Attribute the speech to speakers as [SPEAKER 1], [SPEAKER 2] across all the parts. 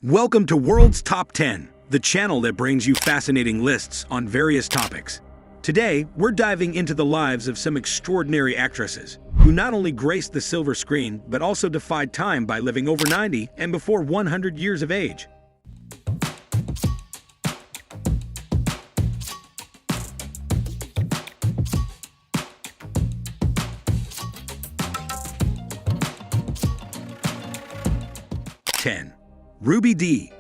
[SPEAKER 1] Welcome to World's Top 10, the channel that brings you fascinating lists on various topics. Today, we're diving into the lives of some extraordinary actresses who not only graced the silver screen but also defied time by living over 90 and before 100 years of age. Ten. Ruby Dee.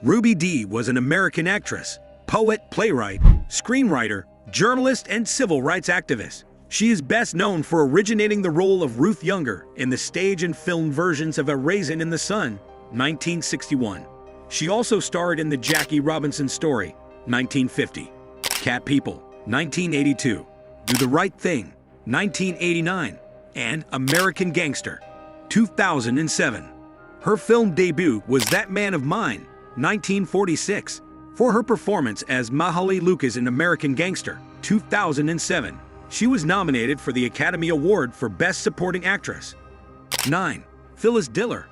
[SPEAKER 1] Ruby Dee was an American actress, poet, playwright, screenwriter, journalist, and civil rights activist. She is best known for originating the role of Ruth Younger in the stage and film versions of A Raisin in the Sun, 1961. She also starred in the Jackie Robinson Story, 1950, Cat People, 1982, Do the Right Thing, 1989, and American Gangster, 2007. Her film debut was That Man of Mine, 1946, for her performance as Mahalia Lucas in American Gangster, 2007. She was nominated for the Academy Award for Best Supporting Actress. 9. Phyllis Diller.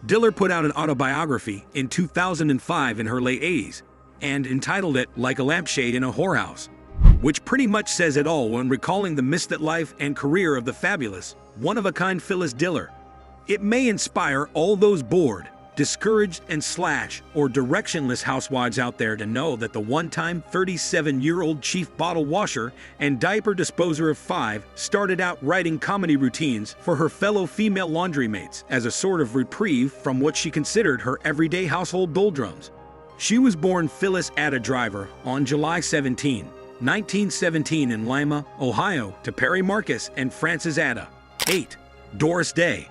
[SPEAKER 1] Diller put out an autobiography in 2005 in her late 80s and entitled it Like a Lampshade in a Whorehouse, which pretty much says it all when recalling the misfit life and career of the fabulous, one-of-a-kind Phyllis Diller. It may inspire all those bored, discouraged, and or directionless housewives out there to know that the one-time 37-year-old chief bottle washer and diaper disposer of 5 started out writing comedy routines for her fellow female laundry mates as a sort of reprieve from what she considered her everyday household doldrums. She was born Phyllis Ada Driver on July 17, 1917 in Lima, Ohio, to Perry Marcus and Frances Ada. 8. Doris Day.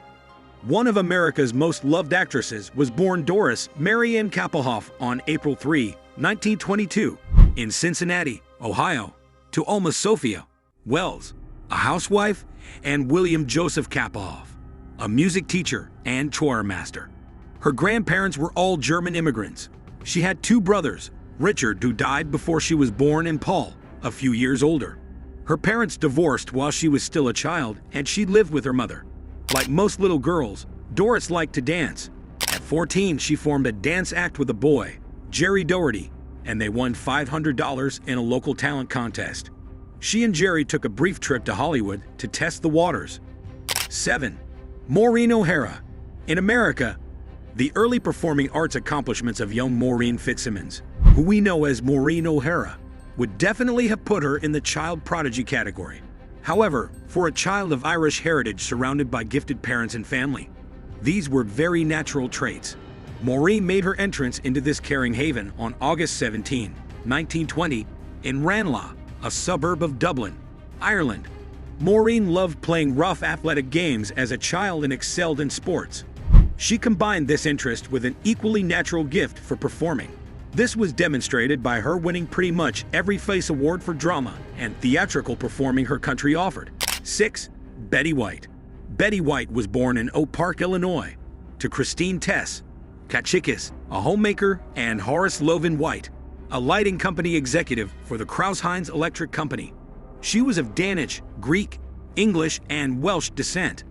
[SPEAKER 1] One of America's most loved actresses was born Doris Mary Ann Kappelhoff on April 3, 1922, in Cincinnati, Ohio, to Alma Sophia Wells, a housewife, and William Joseph Kappelhoff, a music teacher and choir master. Her grandparents were all German immigrants. She had 2 brothers, Richard, who died before she was born, and Paul, a few years older. Her parents divorced while she was still a child, and she lived with her mother. Like most little girls, Doris liked to dance. At 14, she formed a dance act with a boy, Jerry Doherty, and they won $500 in a local talent contest. She and Jerry took a brief trip to Hollywood to test the waters. 7. Maureen O'Hara. In America, the early performing arts accomplishments of young Maureen Fitzsimmons, who we know as Maureen O'Hara, would definitely have put her in the child prodigy category. However, for a child of Irish heritage surrounded by gifted parents and family, these were very natural traits. Maureen made her entrance into this caring haven on August 17, 1920, in Ranelagh, a suburb of Dublin, Ireland. Maureen loved playing rough athletic games as a child and excelled in sports. She combined this interest with an equally natural gift for performing. This was demonstrated by her winning pretty much every FACE award for drama and theatrical performing her country offered. 6. Betty White. Betty White was born in Oak Park, Illinois, to Christine Tess Kachikis, a homemaker, and Horace Loven White, a lighting company executive for the Crouse-Hinds Electric Company. She was of Danish, Greek, English, and Welsh descent.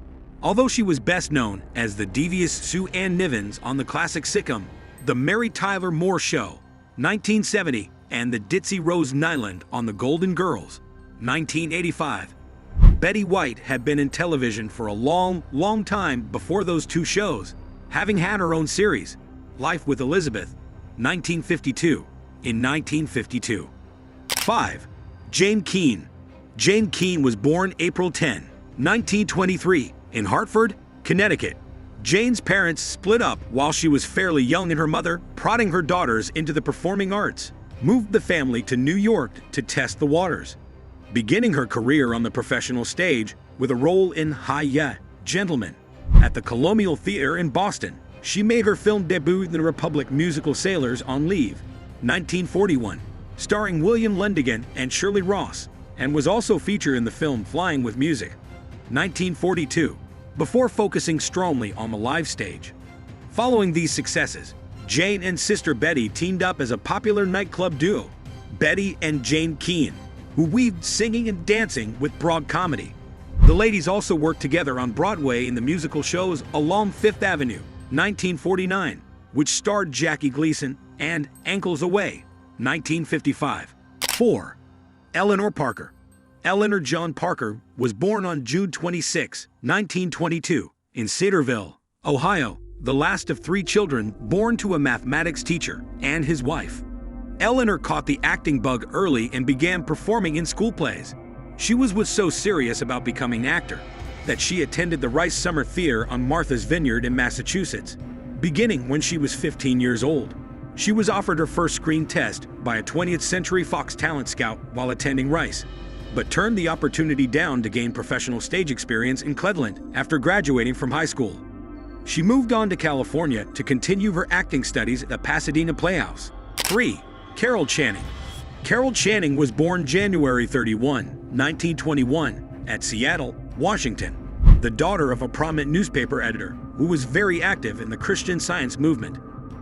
[SPEAKER 1] Although she was best known as the devious Sue Ann Nivens on the classic sitcom The Mary Tyler Moore Show, 1970, and the Ditzy Rose Nyland on The Golden Girls, 1985. Betty White had been in television for a long time before those 2 shows, having had her own series, Life with Elizabeth, 1952, in 1952. 5. Jane Keane. Jane Keane was born April 10, 1923, in Hartford, Connecticut. Jane's parents split up while she was fairly young, and her mother, prodding her daughters into the performing arts, moved the family to New York to test the waters, beginning her career on the professional stage with a role in Hi-Ya, Gentlemen, at the Colonial Theater in Boston. She made her film debut in the Republic musical Sailors on Leave, 1941, starring William Lundigan and Shirley Ross, and was also featured in the film Flying with Music, 1942. Before focusing strongly on the live stage. Following these successes, Jane and sister Betty teamed up as a popular nightclub duo, Betty and Jane Keane, who weaved singing and dancing with broad comedy. The ladies also worked together on Broadway in the musical shows Along Fifth Avenue, 1949, which starred Jackie Gleason, and Ankles Away, 1955. 4. Eleanor Parker. Eleanor John Parker was born on June 26, 1922, in Cedarville, Ohio, the last of 3 children born to a mathematics teacher and his wife. Eleanor caught the acting bug early and began performing in school plays. She was so serious about becoming an actor that she attended the Rice Summer Theater on Martha's Vineyard in Massachusetts, beginning when she was 15 years old. She was offered her first screen test by a 20th Century Fox talent scout while attending Rice, but turned the opportunity down to gain professional stage experience in Cleveland after graduating from high school. She moved on to California to continue her acting studies at the Pasadena Playhouse. 3. Carol Channing. Carol Channing was born January 31, 1921, at Seattle, Washington, the daughter of a prominent newspaper editor who was very active in the Christian Science movement.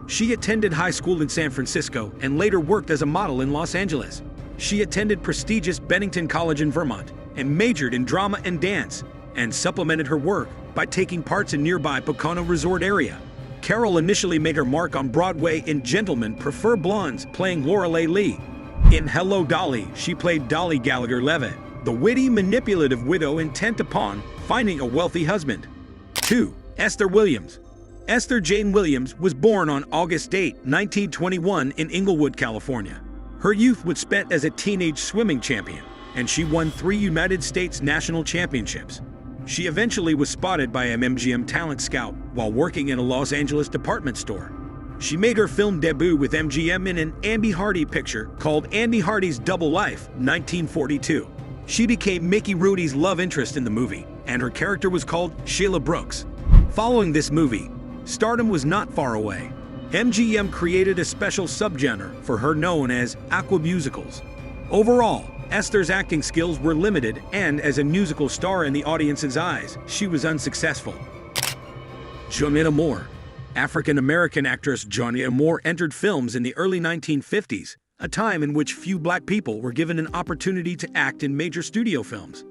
[SPEAKER 1] She attended high school in San Francisco and later worked as a model in Los Angeles. She attended prestigious Bennington College in Vermont and majored in drama and dance, and supplemented her work by taking parts in nearby Pocono Resort area. Carol initially made her mark on Broadway in Gentlemen Prefer Blondes, playing Lorelei Lee. In Hello, Dolly, she played Dolly Gallagher Levitt, the witty, manipulative widow intent upon finding a wealthy husband. 2. Esther Williams. Esther Jane Williams was born on August 8, 1921 in Inglewood, California. Her youth was spent as a teenage swimming champion, and she won 3 United States national championships. She eventually was spotted by an MGM talent scout while working in a Los Angeles department store. She made her film debut with MGM in an Andy Hardy picture called Andy Hardy's Double Life, 1942. She became Mickey Rooney's love interest in the movie, and her character was called Sheila Brooks. Following this movie, stardom was not far away. MGM created a special subgenre for her known as aqua musicals. Overall, Esther's acting skills were limited, and as a musical star in the audience's eyes, she was unsuccessful. Juanita Moore. African-American actress Juanita Moore entered films in the early 1950s, a time in which few black people were given an opportunity to act in major studio films.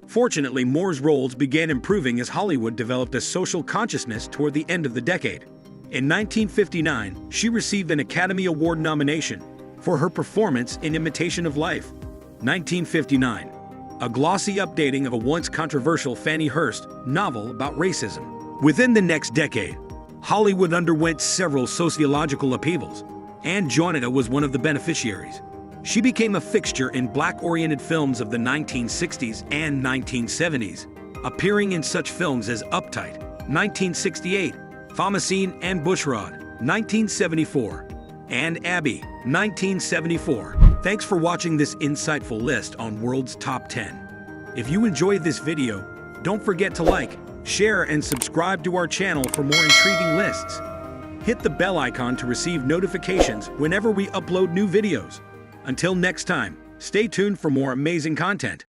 [SPEAKER 1] Fortunately, Moore's roles began improving as Hollywood developed a social consciousness toward the end of the decade. In 1959, she received an Academy Award nomination for her performance in Imitation of Life. 1959, a glossy updating of a once controversial Fannie Hurst novel about racism. Within the next decade, Hollywood underwent several sociological upheavals, and Juanita was one of the beneficiaries. She became a fixture in black-oriented films of the 1960s and 1970s, appearing in such films as Uptight, 1968, Thomasine and Bushrod, 1974, and Abby, 1974. Thanks for watching this insightful list on World's Top 10. If you enjoyed this video, don't forget to like, share, and subscribe to our channel for more intriguing lists. Hit the bell icon to receive notifications whenever we upload new videos. Until next time, stay tuned for more amazing content.